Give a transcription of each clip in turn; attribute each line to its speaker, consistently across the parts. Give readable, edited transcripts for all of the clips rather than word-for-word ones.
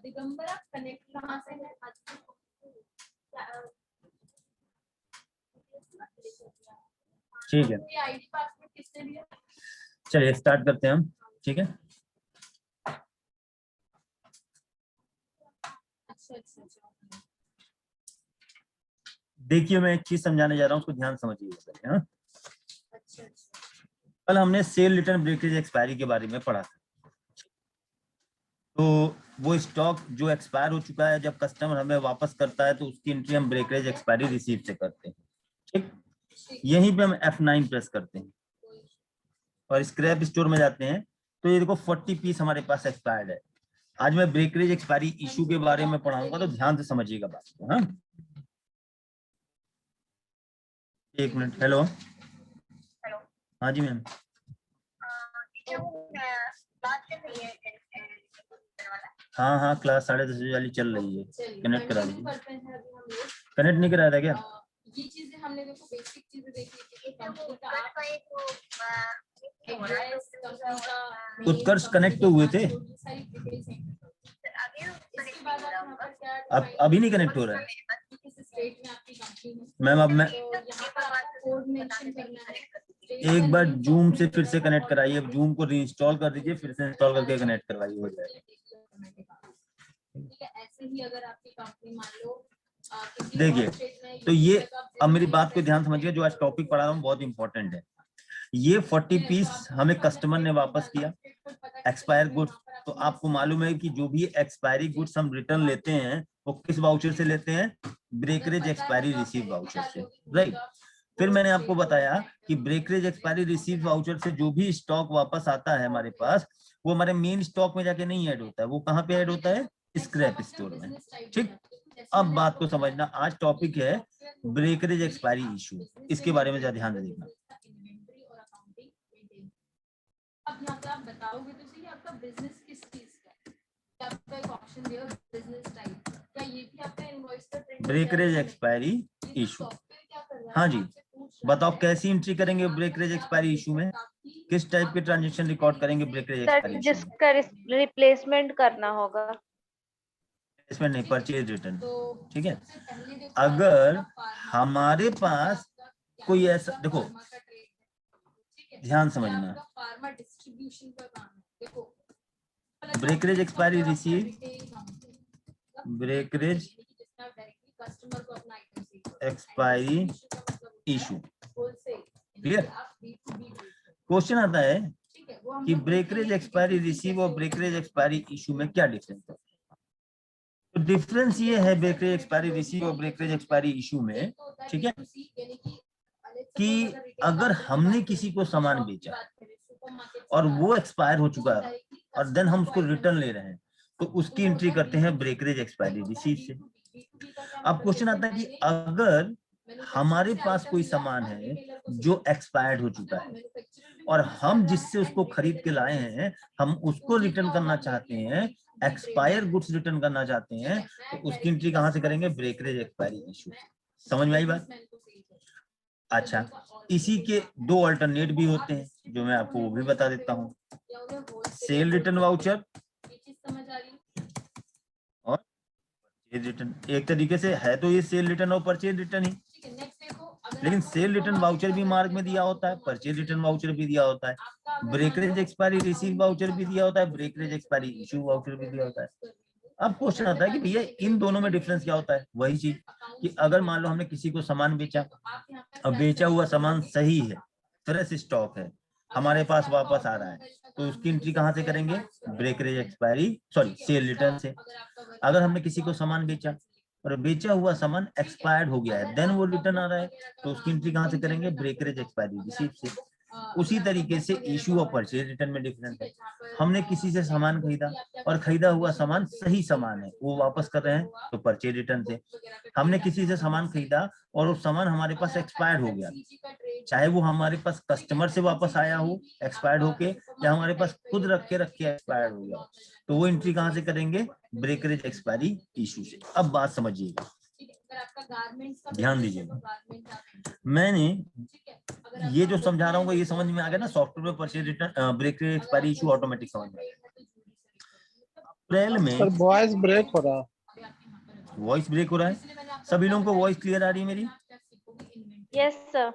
Speaker 1: Digambara connect कहाँ से है?
Speaker 2: ठीक है,
Speaker 1: आईडी पासवर्ड किसने दिया?
Speaker 2: चलिए स्टार्ट करते हैं हम। ठीक है,
Speaker 1: अच्छा।
Speaker 2: देखिए मैं एक चीज समझाने जा रहा हूँ, उसको ध्यान समझिएगा पहले। हाँ,
Speaker 1: अच्छा।
Speaker 2: कल हमने सेल रिटर्न ब्रेकेज एक्सपायरी के बारे में पढ़ा था। तो वो स्टॉक जो एक्सपायर हो चुका है, जब कस्टमर हमें वापस करता है तो उसकी एंट्री हम ब्रेकेज एक्सपायरी रिसीव से करते हैं। ठीक, यहीं पे हम F9 प्रेस करते हैं और स्क्रैप स्टोर में जाते हैं। तो ये देखो 40 पीस हमारे पास एक्सपायर्ड है। आज मैं ब्रेकरेज एक्सपायरी इशू के बारे में पढ़ाऊंगा, तो ध्यान से समझिएगा बात को। हाँ, एक मिनट। हेलो, हाँ जी मैम। हाँ, क्लास 10:30 वाली चल रही है, कनेक्ट करा दीजिए। कनेक्ट नहीं कराया था क्या?
Speaker 1: ये चीजें हमने देखो बेसिक चीजें देखी थी।
Speaker 2: उत्कर्ष कनेक्ट तो हुए थे, अब अभी नहीं कनेक्ट हो रहा है मैम। अब मैं एक बार जूम से फिर से कनेक्ट कराइए। अब जूम को रीइंस्टॉल कर दीजिए, फिर से इंस्टॉल करके कनेक्ट करवाइए, हो जाएगा।
Speaker 1: ऐसे ही अगर आपकी कंपनी मान लो
Speaker 2: देखिए, तो ये अब मेरी बात को ध्यान समझिए, जो आज टॉपिक पढ़ा रहा हूँ बहुत इंपॉर्टेंट है। ये 40 पीस हमें कस्टमर ने वापस किया, एक्सपायर गुड्स। तो आपको मालूम है कि जो भी एक्सपायरी गुड्स हम रिटर्न लेते हैं वो किस वाउचर से लेते हैं? ब्रेकरेज एक्सपायरी रिसीव वाउचर से, राइट। फिर मैंने आपको बताया कि ब्रेकरेज एक्सपायरी रिसीव वाउचर से जो भी स्टॉक वापस आता है हमारे पास, वो हमारे मेन स्टॉक में जाके नहीं ऐड होता है। वो कहाँ पे ऐड होता है? स्क्रैप स्टोर में। ठीक, अब बात को समझना। आज टॉपिक है ब्रेकरेज एक्सपायरी इशू, इसके बारे में ज्यादा ध्यान से देखना।
Speaker 1: अब यहाँ पे आप बताओगे तो सही आपका बिजनेस किस चीज का है? आपका एक ऑप्शन दिया बिजनेस टाइप, क्या ये भी आपका इनवॉइस का प्रिंट?
Speaker 2: ब्रेकरेज एक्सपायरी इशू, हाँ जी। बताओ कैसी एंट्री करेंगे ब्रेकरेज एक्सपायरी इशू में? किस टाइप के ट्रांजैक्शन रिकॉर्ड करेंगे ब्रेकरेज एक्सपायरी इशू में?
Speaker 3: जिसका रिप्लेसमेंट करना होगा।
Speaker 2: इसमें नहीं, परचेज रिटर्न। ठीक है, अगर हमारे पास कोई ऐसा, देखो ध्यान समझना, brokerage expiry receive, brokerage expiry issue, clear? Question आता है कि ब्रेकरेज एक्सपायरी रिसीव और ब्रेकरेज एक्सपायरी इशू में क्या डिफरेंस है? तो डिफरेंस ये है ब्रेकरेज एक्सपायरी रिसीव और ब्रेकरेज एक्सपायरी इशू में, ठीक है, कि अगर हमने किसी को सामान बेचा और वो एक्सपायर हो चुका है और देन हम उसको रिटर्न ले रहे हैं, तो उसकी एंट्री करते हैं ब्रेकरेज एक्सपायरी रिसीव से। अब क्वेश्चन आता है कि अगर हमारे पास कोई सामान है जो एक्सपायर्ड हो चुका है और हम जिससे उसको खरीद के लाए हैं, हम उसको रिटर्न करना चाहते हैं, एक्सपायर गुड्स रिटर्न करना चाहते हैं, तो उसकी एंट्री कहां से करेंगे? Brokerage expiry issue. समझ में आई बात? अच्छा, इसी के दो अल्टरनेट भी होते हैं जो मैं आपको वो भी बता देता हूँ। सेल रिटर्न वाउचर और परचेज रिटर्न। एक तरीके से है तो ये सेल रिटर्न और परचेज रिटर्न ही, लेकिन सेल रिटर्न वाउचर भी मार्क में दिया होता है, परचेज रिटर्न वाउचर भी दिया होता है, ब्रेकरेज एक्सपायरी रिसीव वाउचर भी दिया होता है, ब्रेकरेज एक्सपायरी इशू वाउचर भी दिया होता है। अब क्वेश्चन आता है कि भैया इन दोनों में डिफरेंस क्या होता है? वही चीज कि अगर मान लो हमने किसी को सामान बेचा, अब बेचा हुआ सामान सही है, फ्रेश स्टॉक है, हमारे पास वापस आ रहा है, तो उसकी एंट्री कहां से करेंगे? Brokerage expiry, sorry cell return से। अगर हमने किसी को सामान बेचा और बेचा हुआ सामान एक्सपायर्ड हो गया है, देन वो रिटर्न आ रहा है, तो उसकी एंट्री कहां से करेंगे? ब्रेकरेज एक्सपायरी रिसीव से। उसी तरीके से इशू और परचेज रिटर्न में डिफरेंस है। हमने किसी से सामान खरीदा और खरीदा हुआ सामान सही सामान है, वो वापस कर रहे हैं, तो परचेज रिटर्न से। हमने किसी से सामान खरीदा और वो सामान हमारे पास एक्सपायर्ड हो गया, चाहे वो हमारे पास कस्टमर से वापस आया हो एक्सपायर्ड होके, या हमारे पास खुद रख के एक्सपायर्ड हो गया, तो वो एंट्री कहां से करेंगे? ब्रेकरेज एक्सपायरी इशू से। अब बात समझिएगा,
Speaker 1: अगर आपका गारमेंट्स का
Speaker 2: ध्यान
Speaker 1: business है,
Speaker 2: दीजिएगा।
Speaker 1: तो garment आप enter
Speaker 2: मैंने
Speaker 1: ठीक है। अगर
Speaker 2: ये
Speaker 1: आपका
Speaker 2: जो समझा रहा हूँ
Speaker 1: hotel
Speaker 2: ये
Speaker 1: है,
Speaker 2: समझ में आ गया ना, सॉफ्टवेयर में purchase return brokerage expiry issue automatic समझ में आ गया। अप्रैल में
Speaker 4: सर वॉइस ब्रेक हो रहा है।
Speaker 2: वॉइस ब्रेक हो रहा है, सभी लोगों को वॉइस क्लियर आ रही है मेरी?
Speaker 3: Yes sir.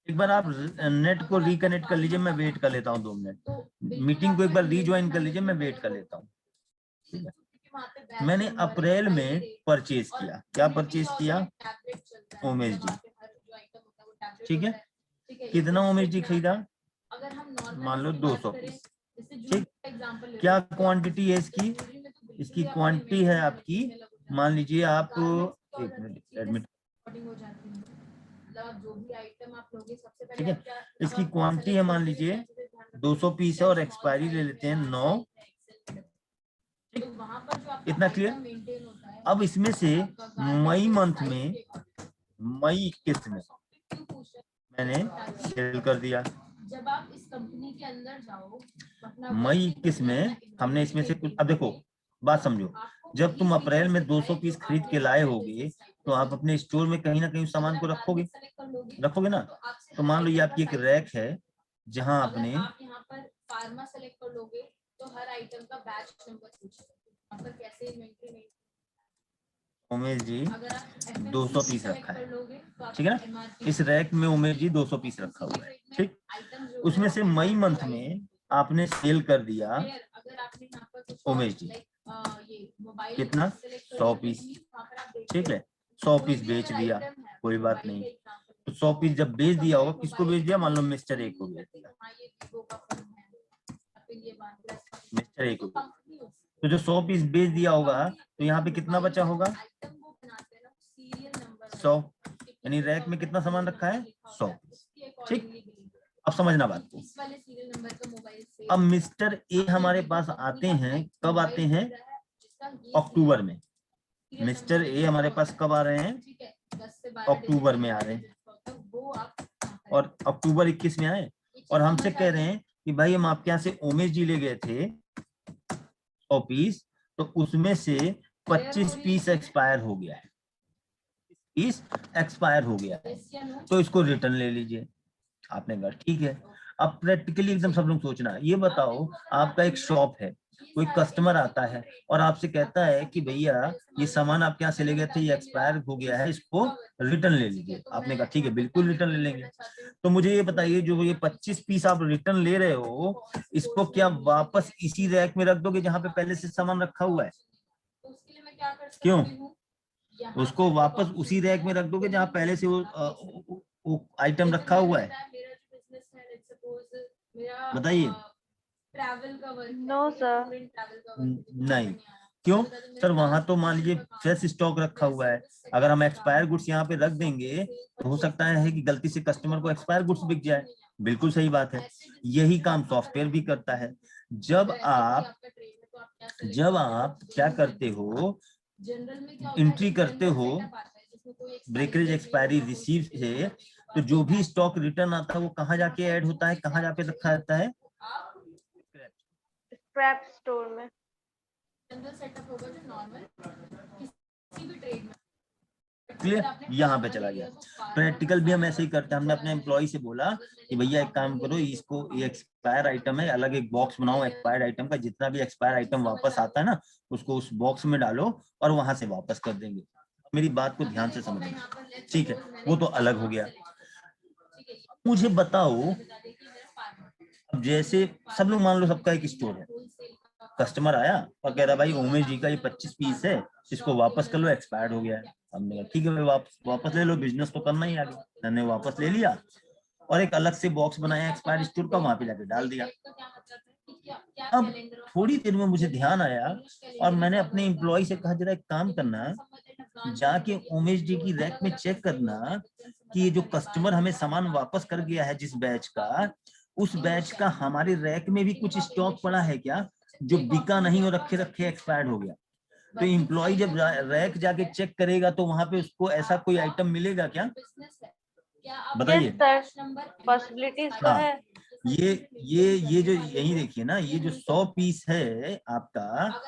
Speaker 2: एक बार आप नेट को रिकनेक्ट कर लीजिए, मैं वेट कर लेता हूँ 2 मिनट। मीटिंग को एक बार रीज्वाइन कर लीजिए, मैं वेट कर लेता हूँ। ठीक है। मैंने अप्रैल में परचेज किया, क्या परचेज किया? ओमेश जी। ठीक है, कितना ओमेश जी खरीदा? मान लो 200 पीस। ठीक, क्या क्वांटिटी है इसकी? इसकी क्वांटिटी है आपकी, मान लीजिए आप एक मिनट एडमिट, ठीक है, इसकी क्वांटिटी है मान लीजिए 200 पीस है और एक्सपायरी ले लेते हैं 9। इतना क्लियर? अब इसमें से मई मंथ में, मई 21 में मैंने सेल कर दिया।
Speaker 1: जब आप इस कंपनी के अंदर जाओ,
Speaker 2: मई 21 में हमने इसमें से कुछ, अब देखो बात समझो, जब तुम अप्रैल में 200 पीस खरीद के लाए होगे तो आप अपने स्टोर में कहीं ना कहीं उस सामान को रखोगे, रखोगे ना। तो मान लो ये आपकी एक रैक है जहां आपने,
Speaker 1: आप यहाँ पर फार्मा सेलेक्ट कर लोगे तो हर आइटम का बैच नंबर पूछेगा, यहाँ पर कैसे इन्वेंटरी में
Speaker 2: उमेश जी
Speaker 1: अगर आप
Speaker 2: 200 पीस रखा है, ठीक है ना। इस रैक में उमेश जी 200 पीस रखा हुआ है, ठीक। उसमें से मई मंथ में आपने सेल कर दिया उमेश जी कितना? 100 पीस, ठीक है। 100 पीस बेच दिया, कोई बात नहीं। तो 100 पीस जब बेच दिया होगा, किसको बेच दिया? मान लो मिस्टर ए को बेच दिया, मिस्टर ए को। तो जो 100 पीस बेच दिया होगा तो यहाँ पे कितना बचा होगा? 100, यानी रैक में कितना सामान रखा है? 100 पीस, ठीक। अब समझना बात को। अब मिस्टर ए हमारे पास आते हैं, कब आते हैं? अक्टूबर में। मिस्टर ए हमारे पास कब आ रहे हैं? अक्टूबर में आ रहे हैं, और अक्टूबर 21 में आए और हमसे कह रहे हैं कि भाई हम आपके यहाँ से उमेश जी ले गए थे 100 पीस, तो उसमें से 25 पीस एक्सपायर हो गया है, पीस एक्सपायर हो गया है, तो इसको रिटर्न ले लीजिए। आपने कहा ठीक है। अब प्रैक्टिकली एकदम सब लोग सोचना, ये बताओ आपका एक शॉप है, कोई कस्टमर आता है और आपसे कहता है कि भैया ये सामान आपके यहाँ से ले गए थे, ये एक्सपायर हो गया है, इसको रिटर्न ले लीजिए। आपने कहा ठीक है, बिल्कुल रिटर्न ले लेंगे। तो मुझे ये बताइए, जो ये 25 पीस आप रिटर्न ले रहे हो, इसको क्या वापस इसी रैक में रख दोगे जहाँ पे पहले से सामान रखा हुआ है? क्यों? उसको वापस उसी रैक में रख दोगे जहाँ पहले से वो आइटम रखा हुआ है? बताइए।
Speaker 3: No sir.
Speaker 2: नहीं, क्यों सर? वहां तो मान लीजिए फ्रेश स्टॉक रखा हुआ है, अगर हम एक्सपायर गुड्स यहाँ पे रख देंगे तो हो सकता है कि गलती से कस्टमर को एक्सपायर गुड्स बिक जाए। बिल्कुल सही बात है, यही काम सॉफ्टवेयर भी करता है। जब आप क्या करते हो, एंट्री करते हो ब्रेकरेज एक्सपायरी रिसीव से, तो जो भी स्टॉक रिटर्न आता है वो कहाँ जाके ऐड होता है, कहाँ जाके रखा जाता है?
Speaker 3: स्क्रैप स्टोर में।
Speaker 2: क्लियर? यहाँ पे चला गया। प्रैक्टिकल भी हम ऐसे ही करते हैं। हमने अपने एम्प्लॉय से बोला कि भैया एक काम करो, इसको ये एक्सपायर आइटम है, अलग एक बॉक्स बनाओ एक्सपायर्ड आइटम का, जितना भी एक्सपायर आइटम वापस आता है ना उसको उस बॉक्स में डालो और वहां से वापस कर देंगे। मेरी बात को ध्यान से समझना, ठीक है? वो तो अलग हो गया। मुझे बताओ, अब जैसे सब लोग मान लो सबका एक स्टोर है, कस्टमर आया और कह रहा भाई उमेश जी का ये 25 पीस है, इसको वापस कर लो, एक्सपायर्ड हो गया है। हमने कहा ठीक है भाई, वापस ले लो, बिजनेस तो करना ही आगे। मैंने वापस ले लिया और एक अलग से बॉक्स बनाया एक्सपायर्ड स्टोर का, वहां पे जाके डाल दिया। अब थोड़ी देर में मुझे ध्यान आया और मैंने अपने एम्प्लॉय से कहा जरा एक काम करना, जाके उमेश जी की रैक में चेक करना कि ये जो कस्टमर हमें सामान वापस कर गया है जिस बैच का, उस बैच का हमारे रैक में भी कुछ स्टॉक पड़ा है क्या जो बिका नहीं और रखे रखे एक्सपायर्ड हो गया। तो एम्प्लॉय जब रैक जाके चेक करेगा तो वहां पे उसको ऐसा कोई आइटम मिलेगा क्या? बताइए।
Speaker 3: पॉसिबिलिटीज तो
Speaker 2: हाँ,
Speaker 3: है।
Speaker 2: ये जो यही देखिए ना, ये जो 100 पीस है आपका,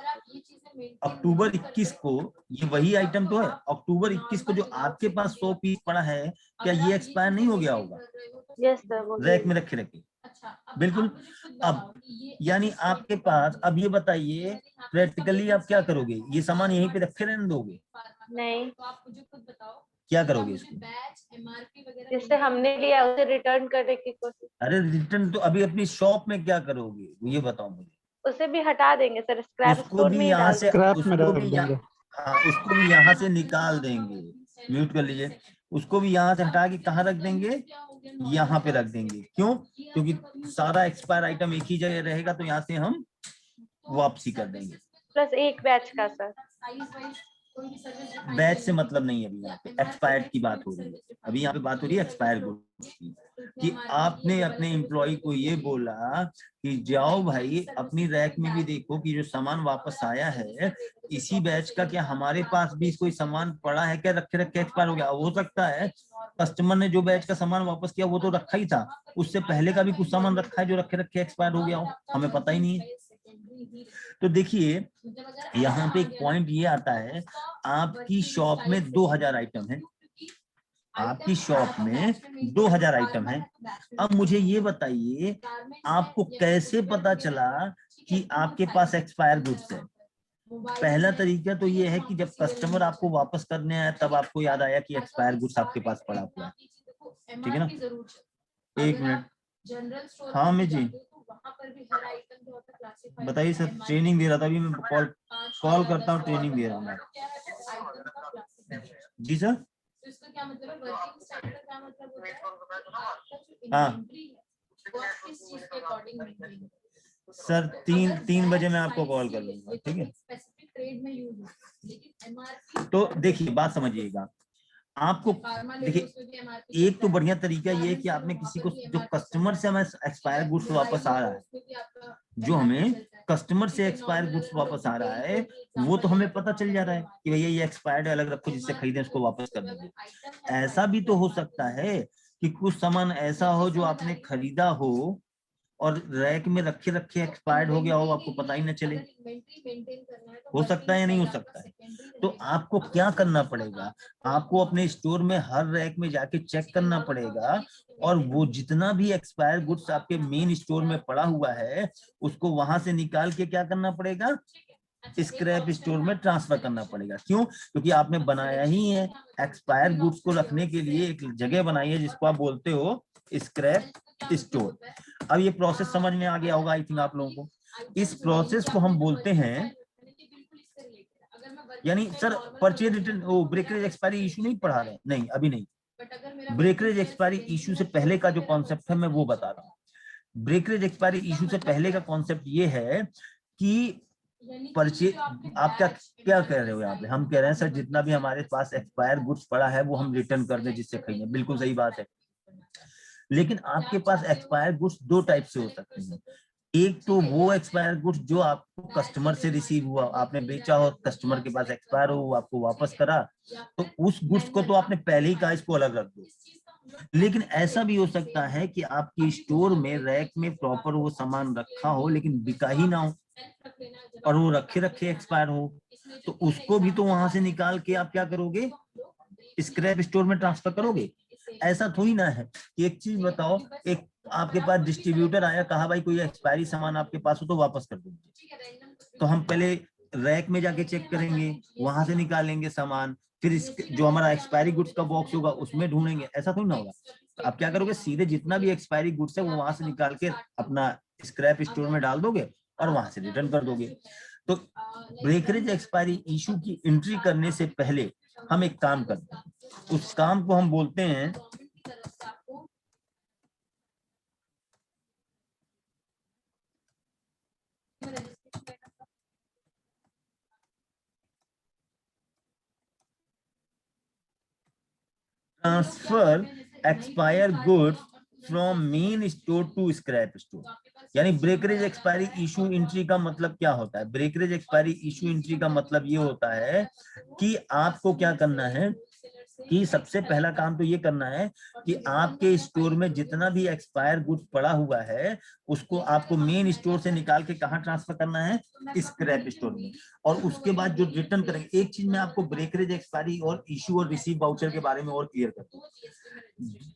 Speaker 2: अक्टूबर 21 को ये वही आइटम तो है, अक्टूबर 21 को जो आपके पास 100 पीस पड़ा है, क्या ये एक्सपायर नहीं हो गया होगा
Speaker 3: यस सर,
Speaker 2: रैक में रखे रखे? बिल्कुल। अब यानी आपके पास, अब ये बताइए प्रैक्टिकली आप क्या करोगे, ये सामान यहीं पे रखे रहने दोगे?
Speaker 3: नहीं,
Speaker 2: क्या करोगे इसको?
Speaker 3: जिससे हमने लिया उसे रिटर्न करने की कोशिश,
Speaker 2: अरे रिटर्न तो अभी अपनी शॉप में क्या करोगे ये बताओ मुझे।
Speaker 3: उसे भी हटा देंगे सर, स्क्रैप
Speaker 2: उसको
Speaker 3: स्टोर
Speaker 2: भी
Speaker 3: में ही
Speaker 2: यहाँ
Speaker 3: डाल
Speaker 2: से,
Speaker 4: स्क्रैप में
Speaker 2: उसको
Speaker 4: रख
Speaker 2: भी
Speaker 4: देंगे।
Speaker 2: हाँ उसको भी यहाँ से निकाल देंगे, म्यूट कर लीजिए। उसको भी यहाँ से हटा के कहाँ रख देंगे? यहाँ पे रख देंगे। क्यों? क्योंकि सारा एक्सपायर आइटम एक ही जगह रहेगा, तो यहाँ से हम वापसी कर देंगे।
Speaker 3: प्लस एक बैच का सर।
Speaker 2: बैच से मतलब नहीं है, अभी यहाँ पे एक्सपायर्ड की बात हो रही है। अभी यहाँ पे बात हो रही है एक्सपायर गुड्स की, कि आपने अपने एम्प्लॉय को ये बोला कि जाओ भाई अपनी रैक में भी देखो कि जो सामान वापस आया है इसी बैच का, क्या हमारे पास भी कोई सामान पड़ा है क्या रखे रखे एक्सपायर हो गया? हो सकता है कस्टमर ने जो बैच का सामान वापस किया वो तो रखा ही था, उससे पहले का भी कुछ सामान रखा है जो रखे रखे एक्सपायर हो गया हो, हमें पता ही नहीं है। तो देखिए यहाँ पे एक पॉइंट ये आता है, आपकी शॉप में 2000 आइटम है, आपकी शॉप में 2000 आइटम है। अब मुझे ये बताइए आपको कैसे पता चला कि आपके पास एक्सपायर गुड्स है? पहला तरीका तो ये है कि जब कस्टमर आपको वापस करने आया तब आपको याद आया कि एक्सपायर गुड्स आपके पास पड़ा हुआ है, ठीक है ना? एक मिनट। हाँ मैं जी बताइए सर, ट्रेनिंग दे रहा था अभी मैं, कॉल करता हूँ, ट्रेनिंग दे रहा हूँ जी सर। इसका क्या मतलब है? वर्किंग स्टाइल का क्या मतलब होता है? हाँ किस चीज के अकॉर्डिंग सर, 3 बजे मैं आपको कॉल कर लूंगा, ठीक है? स्पेसिफिक ट्रेड में यूज होता है, लेकिन एमआरपी तो देखिए बात समझिएगा आपको। देखिए एक तो बढ़िया तरीका ये है कि आपने किसी को, जो कस्टमर से हमें एक्सपायर गुड्स वापस आ रहा है, जो हमें कस्टमर से एक्सपायर गुड्स वापस आ रहा है, वो तो हमें पता चल जा रहा है कि भैया ये एक्सपायर्ड है, अलग रखो, जिससे खरीदे उसको वापस कर देंगे। ऐसा भी तो हो सकता है कि कुछ सामान ऐसा हो जो आपने खरीदा हो और रैक में रखे रखे एक्सपायर्ड हो गया हो, आपको पता ही न चले। हो सकता है या नहीं हो सकता है? तो आपको क्या करना पड़ेगा, आपको अपने स्टोर में हर रैक में जाके चेक करना पड़ेगा, और वो जितना भी एक्सपायर गुड्स आपके मेन स्टोर में पड़ा हुआ है उसको वहां से निकाल के क्या करना पड़ेगा? स्क्रैप स्टोर में ट्रांसफर करना पड़ेगा। क्यों? क्योंकि आपने बनाया ही है एक्सपायर गुड्स को रखने के लिए, एक जगह बनाई है जिसको आप बोलते हो स्क्रैप स्टोर। अब ये प्रोसेस समझ में आ गया होगा आई थिंक आप लोगों को। इस प्रोसेस को हम बोलते हैं, यानी सर परचेज रिटर्न, वो ब्रेकरेज एक्सपायरी इशू नहीं पढ़ा रहे? नहीं अभी नहीं, ब्रेकरेज एक्सपायरी इशू से पहले का जो कॉन्सेप्ट है मैं वो बता रहा हूँ। ब्रेकरेज एक्सपायरी इशू से पहले का कॉन्सेप्ट ये है कि परचेज, आप क्या क्या कह रहे हो यहाँ पे? हम कह रहे हैं सर जितना भी हमारे पास एक्सपायर गुड्स पड़ा है वो हम रिटर्न कर दें जिससे खरीदें, बिल्कुल सही बात है। लेकिन आपके पास एक्सपायर गुड्स 2 टाइप से हो सकते हैं। एक तो वो एक्सपायर गुड्स जो आपको कस्टमर से रिसीव हुआ, आपने बेचा हो, कस्टमर के पास एक्सपायर हो, वो आपको वापस करा, तो उस गुड्स को तो आपने पहले ही कहा इसको अलग रख दो। लेकिन ऐसा भी हो सकता है कि आपकी स्टोर में रैक में प्रॉपर वो सामान रखा हो लेकिन बिका ही ना हो, और वो रखे रखे एक्सपायर हो, तो उसको भी तो वहां से निकाल के आप क्या करोगे? स्क्रैप स्टोर में ट्रांसफर करोगे। ऐसा थोड़ी ना है। एक चीज बताओ, एक आपके पास डिस्ट्रीब्यूटर आया, कहा भाई कोई एक्सपायरी सामान आपके पास हो तो वापस कर दीजिए, तो हम पहले रैक में जाके चेक करेंगे, वहां से निकालेंगे सामान, फिर जो हमारा एक्सपायरी गुड्स का बॉक्स होगा उसमें ढूंढेंगे, ऐसा थोड़ी ना होगा। तो आप क्या करोगे, सीधे जितना भी एक्सपायरी गुड्स है वो वहां से निकाल के अपना स्क्रैप स्टोर में डाल दोगे और वहां से रिटर्न कर दोगे। तो ब्रेकरेज एक्सपायरी इशू की एंट्री करने से पहले हम एक काम करते हैं, उस काम को हम बोलते हैं transfer expire goods from main store to scrap store. यानी ब्रेकरेज एक्सपायरी इशू एंट्री का मतलब क्या होता है? ब्रेकरेज एक्सपायरी इशू एंट्री का मतलब ये होता है कि आपको क्या करना है, कि सबसे पहला काम तो ये करना है कि आपके स्टोर में जितना भी एक्सपायर गुड्स पड़ा हुआ है उसको आपको मेन स्टोर से निकाल के कहाँ ट्रांसफर करना है, स्क्रैप स्टोर में। और उसके बाद जो रिटर्न करेंगे, एक चीज मैं आपको ब्रेकरेज एक्सपायरी और इशू और रिसीव वाउचर के बारे में और क्लियर करता हूँ।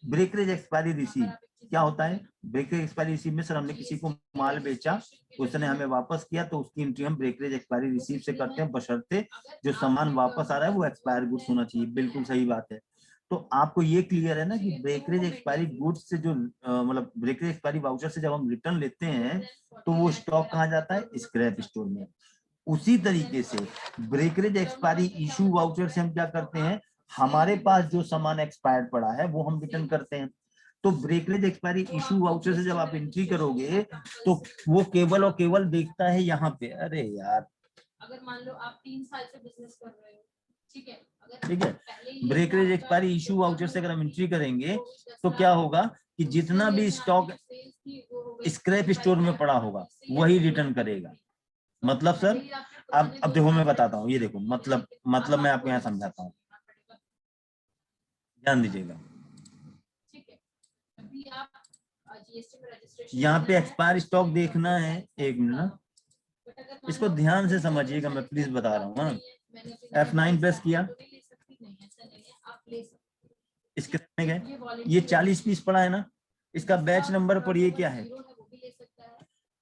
Speaker 2: ब्रेकरेज एक्सपायरी रिसीव क्या होता है? ब्रेकरेज एक्सपायरी रिसीव में सर हमने किसी को माल बेचा, उसने हमें वापस किया, तो उसकी एंट्री हम ब्रेकरेज एक्सपायरी रिसीव से करते हैं, बशर्ते जो सामान वापस आ रहा है वो एक्सपायर गुड्स होना चाहिए। बिल्कुल सही बात है। तो आपको ये क्लियर है ना कि ब्रेकरेज एक्सपायरी गुड्स से जो मतलब ब्रेकरेज एक्सपायरी वाउचर से जब हम रिटर्न लेते हैं तो वो स्टॉक कहाँ जाता है, स्क्रैप स्टोर में। उसी तरीके से ब्रेकरेज एक्सपायरी इशू वाउचर से हम क्या करते हैं, हमारे पास जो सामान एक्सपायर्ड पड़ा है वो हम रिटर्न करते हैं। तो ब्रेकरेज एक्सपायरी इशू वाउचर से जब आप एंट्री करोगे तो वो केवल और केवल देखता है यहाँ पे, अरे यार
Speaker 1: अगर मान लो आप 3 साल से बिजनेस कर रहे हो, ठीक है,
Speaker 2: ठीक है, ब्रेकरेज एक्सपायरी इशू वाउचर से अगर हम एंट्री करेंगे तो क्या होगा कि जितना भी स्टॉक स्क्रैप स्टोर में पड़ा होगा वही रिटर्न करेगा। मतलब सर अब देखो मैं बताता हूँ, ये देखो मतलब मैं आपको यहाँ समझाता हूँ, ध्यान दीजिएगा। यहाँ पे एक्सपायर स्टॉक देखना है, एक मिनट इसको ध्यान से समझिएगा, मैं प्लीज बता रहा हूँ ना। F9 प्रेस किया, इसके गए, ये 40 पीस पड़ा है ना, इसका बैच नंबर पर ये क्या है,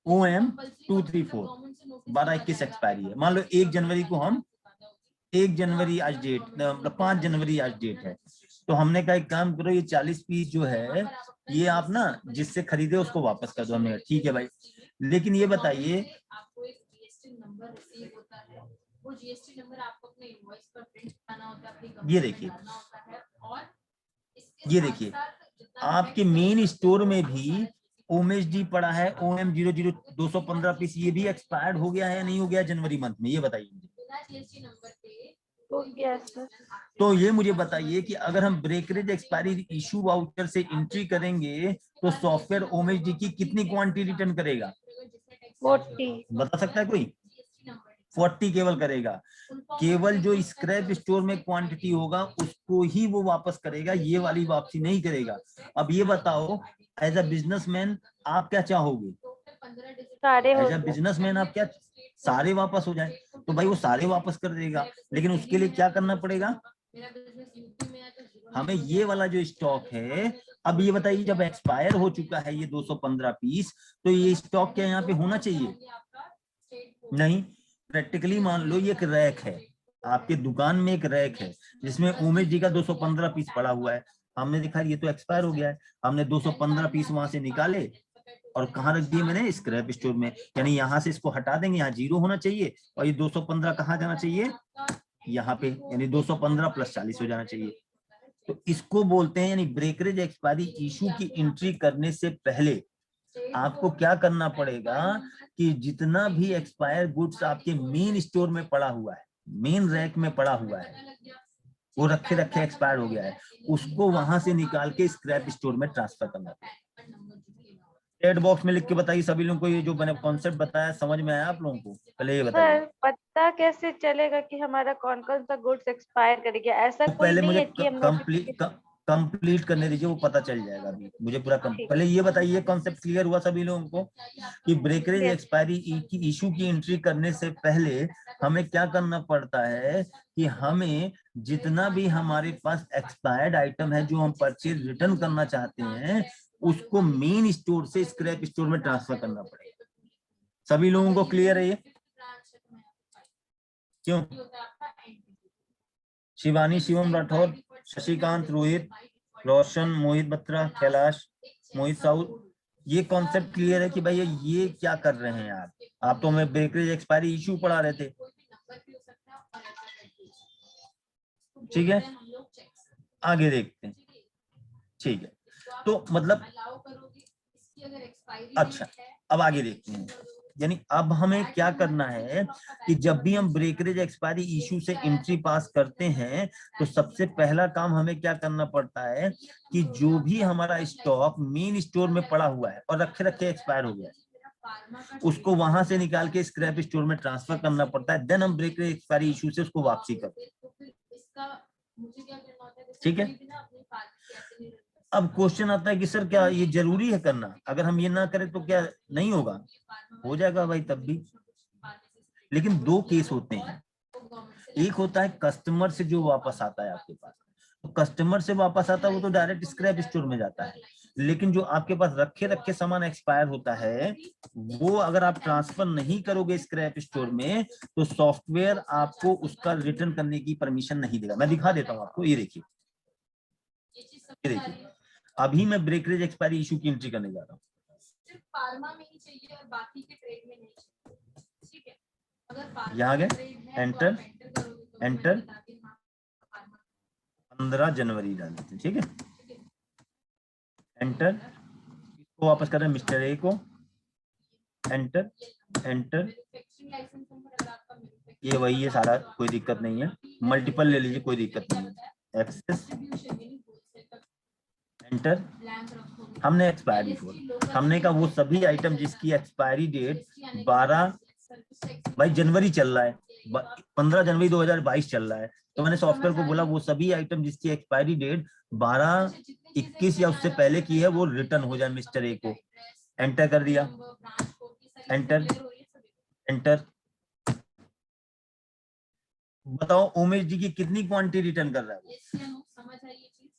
Speaker 2: OM 234 12-21 एक्सपायरी है। मान लो 1 जनवरी को हम 1 जनवरी आज डेट, मतलब 5 जनवरी आज डेट है, तो हमने कहा एक काम करो, ये 40 पीस जो है ये आप ना जिससे खरीदे उसको वापस कर दो। हमने ठीक है भाई, लेकिन ये बताइए
Speaker 1: आपको एक जीएसटी नंबर रिसीव होता है, वो जीएसटी नंबर आपको अपने इनवॉइस पर प्रिंट करना होता है, अपनी कंपनी
Speaker 2: ये
Speaker 1: में
Speaker 2: देखिए,
Speaker 1: डालना होता है। और
Speaker 2: ये देखिए आपके मेन स्टोर में भी OMSD पड़ा है, OM 00215 पीस, ये भी एक्सपायर्ड हो गया है या नहीं हो गया जनवरी मंथ में, ये बताइए मुझे।
Speaker 1: बिना जीएसटी नंबर के
Speaker 3: हो गया सर।
Speaker 2: तो ये मुझे बताइए कि अगर हम ब्रेकरेज एक्सपायरी इशू वाउचर से एंट्री करेंगे तो सॉफ्टवेयर OMSD की कितनी क्वांटिटी रिटर्न करेगा,
Speaker 3: 40
Speaker 2: बता सकता है कोई? 40 केवल करेगा। केवल जो स्क्रैप स्टोर में क्वांटिटी होगा उसको ही वो वापस करेगा, ये वाली वापसी नहीं करेगा। अब ये बताओ एज अ बिजनेसमैन आप क्या चाहोगे,
Speaker 3: सारे हो
Speaker 2: एज अ बिजनेसमैन आप क्या, सारे वापस हो जाए, तो भाई वो सारे वापस कर देगा, लेकिन उसके लिए क्या करना पड़ेगा, हमें ये वाला जो स्टॉक है, अब ये बताइए जब एक्सपायर हो चुका है ये 215 पीस, तो ये स्टॉक क्या यहाँ पे होना चाहिए, नहीं। प्रैक्टिकली मान लो ये एक रैक है, आपके दुकान में एक रैक है जिसमें OMSD का 215 पीस पड़ा हुआ है, हमने देखा ये तो एक्सपायर हो गया है, हमने 215 पीस वहां से निकाले और कहाँ रख दिए मैंने, स्क्रैप स्टोर में। यानी यहाँ से इसको हटा देंगे, यहाँ 0 होना चाहिए और ये 215 कहाँ जाना चाहिए, यहाँ पे, यानी 215 + 40 हो जाना चाहिए। तो इसको बोलते हैं, यानी ब्रेकरेज एक्सपायरी इशू की एंट्री करने से पहले आपको क्या करना पड़ेगा कि जितना भी एक्सपायर गुड्स आपके मेन स्टोर में पड़ा हुआ है, मेन रैक में पड़ा हुआ है, वो रखे एक्सपायर हो गया है, उसको वहां से निकाल के स्क्रैप स्टोर में ट्रांसफर करना पड़ेगा। चैट बॉक्स में लिख के बताइए सभी लोगों को, ये जो मैंने कॉन्सेप्ट बताया समझ में आया आप लोगों को, पहले ये बताइए।
Speaker 3: सर पता कैसे चलेगा कि हमारा कौन कौन सा गुड्स एक्सपायर कर गया, ऐसा
Speaker 2: तो
Speaker 3: कोई
Speaker 2: पहले
Speaker 3: नहीं
Speaker 2: मुझे
Speaker 3: है कि हम नोटिफिकेशन।
Speaker 2: कंप्लीट करने दीजिए, वो पता चल जाएगा अभी मुझे पूरा
Speaker 3: ठीक
Speaker 2: पहले ये बताइए कॉन्सेप्ट क्लियर हुआ सभी लोगों को कि ब्रेकरेज
Speaker 3: Yes.
Speaker 2: एक्सपायरी की इशू की एंट्री करने से पहले हमें क्या करना पड़ता है कि हमें जितना भी हमारे पास एक्सपायर्ड आइटम है जो हम परचेज रिटर्न करना चाहते हैं उसको मेन स्टोर से स्क्रैप स्टोर में ट्रांसफर करना पड़ेगा। सभी लोगों को क्लियर है ये? क्यों? शिवानी, शिवम राठौर, शशिकांत, रोहित, रोशन, मोहित बत्रा, कैलाश, मोहित साहू, ये कॉन्सेप्ट क्लियर है कि भाई ये क्या कर रहे हैं आप तो हमें ब्रेकरेज एक्सपायरी इशू पढ़ा रहे थे, ठीक है, आगे देखते हैं, ठीक है, तो मतलब अच्छा अब आगे देखते हैं, यानी अब हमें क्या करना है कि जब भी हम ब्रेकरेज एक्सपायरी इशू से एंट्री पास करते हैं तो सबसे पहला काम हमें क्या करना पड़ता है कि जो भी हमारा स्टॉक मेन स्टोर में पड़ा हुआ है और रखे एक्सपायर हो गया है उसको वहां से निकाल के स्क्रैप स्टोर में ट्रांसफर करना पड़ता है, देन हम ब्रेकरेज एक्सपायरी इशू से उसको वापसी करते हैं।
Speaker 1: मुझे क्या करना होता है, जैसे
Speaker 2: ठीक है।
Speaker 1: कोई भी ना अपनी फार्मेसी ऐसे नहीं रन कर
Speaker 2: अब
Speaker 1: सकता।
Speaker 2: क्वेश्चन आता है कि सर क्या ये जरूरी है करना, अगर हम ये ना करें तो क्या नहीं होगा? हो जाएगा भाई तब भी, लेकिन दो केस होते हैं। एक होता है कस्टमर से जो वापस आता है आपके पास, तो कस्टमर से वापस आता है वो तो डायरेक्ट स्क्रैप स्टोर में जाता है, लेकिन जो आपके पास रखे रखे सामान एक्सपायर होता है वो अगर आप ट्रांसफर नहीं करोगे स्क्रैप स्टोर में तो सॉफ्टवेयर आपको उसका रिटर्न करने की परमिशन नहीं देगा। मैं दिखा देता हूँ आपको, ये देखिए, ये देखिए, अभी मैं ब्रेकरेज एक्सपायरी इशू की एंट्री करने जा रहा हूँ।
Speaker 1: सिर्फ फार्मा में ही चाहिए और बाकी के ट्रेड में नहीं चाहिए, ठीक है। अगर फार्मा
Speaker 2: यहाँ गए,
Speaker 1: ट्रेड है तो
Speaker 2: एंटर,
Speaker 1: आप एंटर करोगे तो
Speaker 2: एंटर,
Speaker 1: मैं बताती हूँ, हाँ, फार्मा
Speaker 2: 15 जनवरी डाल देते हैं, ठीक है। एंटर, इसको वापस कर रहे हैं मिस्टर ए को, enter, enter,
Speaker 1: manufacturing licence number अगर आपका manufacturing
Speaker 2: ये वही है सारा,
Speaker 1: का
Speaker 2: कोई दिक्कत नहीं है, मल्टीपल ले लीजिए कोई दिक्कत नहीं है। एक्सेस,
Speaker 1: डिस्ट्रीब्यूशन यानी wholesale का
Speaker 2: एंटर,
Speaker 1: ब्लैंक रखोगे।
Speaker 2: हमने एक्सपायरी फोर, हमने कहा वो सभी आइटम जिसकी एक्सपायरी डेट 12 भाई जनवरी चल रहा है, 15 जनवरी 2022 चल रहा है, तो मैंने सॉफ्टवेयर को बोला वो सभी आइटम जिसकी एक्सपायरी डेट 12, 21 या उससे पहले की है वो रिटर्न हो जाए मिस्टर ए को। एंटर कर दिया, एंटर, एंटर। बताओ उमेश जी की कितनी क्वांटिटी रिटर्न कर रहा है वो?
Speaker 1: समझ आई ये चीज?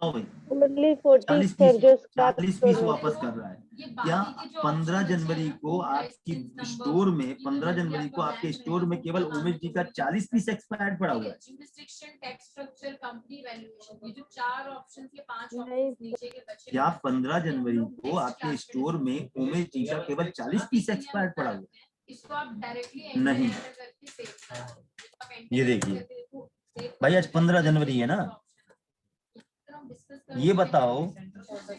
Speaker 2: बताओ भाई,
Speaker 3: ओनली 40
Speaker 2: 40
Speaker 3: सर
Speaker 2: पीस,
Speaker 3: जो स्क्रैप
Speaker 2: 40
Speaker 3: स्टोर
Speaker 2: पीस
Speaker 3: में
Speaker 2: वापस कर रहा है। क्या 15 जनवरी को आपकी स्टोर में, 15 जनवरी को आपके स्टोर में केवल उमेश जी का 40 पीस एक्सपायर्ड पड़ा हुआ है?
Speaker 1: Jurisdiction, tax structure, company valuation, ये जो 4 ऑप्शंस के 5
Speaker 3: नहीं,
Speaker 1: ऑप्शंस नीचे के बचे
Speaker 2: क्या 15 जनवरी को आपके स्टोर में उमेश जी का केवल 40 पीस एक्सपायर्ड पड़ा हुआ है?
Speaker 1: इसको आप डायरेक्टली
Speaker 2: नहीं।
Speaker 1: करके सेव करो।
Speaker 2: ये देखिए भाई, आज 15 जनवरी है ना, ये बताओ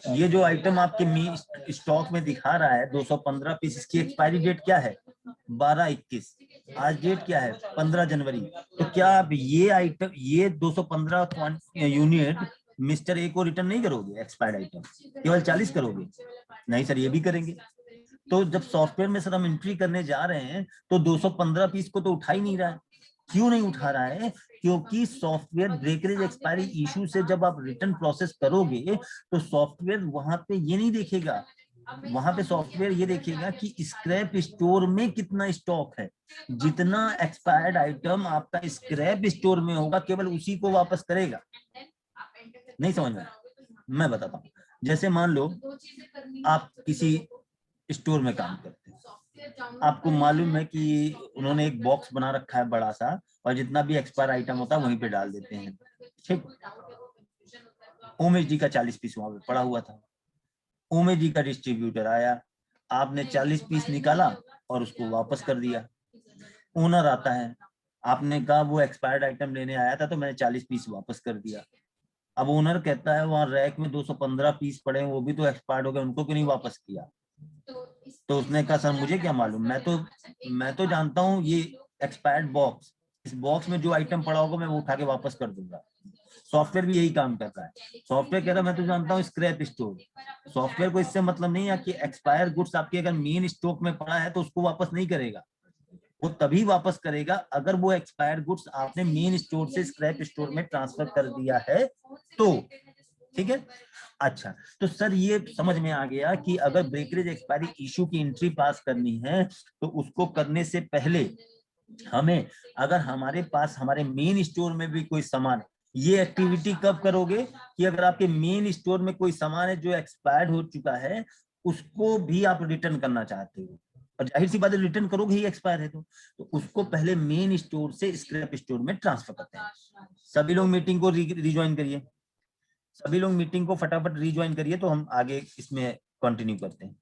Speaker 2: ये जो आइटम आपके मी स्टॉक में दिखा रहा है 215 पीस, इसकी एक्सपायरी डेट क्या है? 12/21। आज डेट क्या है? 15 जनवरी। तो क्या आप ये आइटम, ये 215 यूनिट मिस्टर ए को रिटर्न नहीं करोगे एक्सपायर्ड आइटम, केवल 40 करोगे? नहीं सर, ये भी करेंगे। तो जब सॉफ्टवेयर में सर हम एंट्री करने जा रहे हैं तो 215 पीस को तो उठा ही नहीं रहा है। क्यों नहीं उठा रहा है? क्योंकि सॉफ्टवेयर ब्रेकरेज एक्सपायरी इशू से जब आप रिटर्न प्रोसेस करोगे तो सॉफ्टवेयर वहां पे ये नहीं देखेगा, वहां पे सॉफ्टवेयर ये देखेगा कि स्क्रैप स्टोर में कितना स्टॉक है। जितना एक्सपायर्ड आइटम आपका स्क्रैप स्टोर में होगा केवल उसी को वापस करेगा। नहीं समझ में? मैं बताता हूँ, जैसे मान लो आप किसी स्टोर में काम करते हैं, आपको मालूम है कि उन्होंने एक बॉक्स बना रखा है बड़ा सा और जितना भी एक्सपायर आइटम होता है वहीं पे डाल देते हैं, ठीक। उमेश जी का 40 पीस वहां पे पड़ा हुआ था, उमेश जी का डिस्ट्रीब्यूटर आया, आपने 40 पीस निकाला और उसको वापस कर दिया। ओनर आता है, आपने कहा वो एक्सपायर्ड आइटम लेने आया था तो मैंने 40 पीस वापस कर दिया। अब ओनर कहता है वहां रैक में 215 पीस पड़े हैं, वो भी तो एक्सपायर्ड हो गए, उनको क्यों नहीं वापस किया? तो उसने कहा सर मुझे क्या मालूम, मैं तो जानता हूँ ये एक्सपायर्ड बॉक्स, इस बॉक्स में जो आइटम पड़ा होगा मैं वो उठा के वापस कर दूंगा। सॉफ्टवेयर भी यही काम करता है। सॉफ्टवेयर कह रहा है मैं तो जानता हूँ स्क्रैप स्टोर। सॉफ्टवेयर को इससे मतलब नहीं है कि एक्सपायर गुड्स आपके अगर मेन स्टॉक में पड़ा है तो उसको वापस नहीं करेगा, वो तभी वापस करेगा अगर वो एक्सपायर्ड गुड्स आपने मेन स्टोर से स्क्रैप स्टोर में ट्रांसफर कर दिया है तो, ठीक है। अच्छा, तो सर ये समझ में आ गया कि अगर ब्रेकरेज एक्सपायरी इशू की एंट्री पास करनी है तो उसको करने से पहले हमें, अगर हमारे पास हमारे मेन स्टोर में भी कोई सामान, ये एक्टिविटी कब करोगे कि अगर आपके मेन स्टोर में कोई सामान है जो एक्सपायर्ड हो चुका है उसको भी आप रिटर्न करना चाहते हो, और जाहिर सी बात है रिटर्न करोगे ही, एक्सपायर है तो उसको पहले मेन स्टोर से स्क्रैप स्टोर में ट्रांसफर करते हैं। सभी लोग मीटिंग को रिज्वाइन करिए, सभी लोग मीटिंग को फटाफट रिज्वाइन करिए तो हम आगे इसमें कंटिन्यू करते हैं।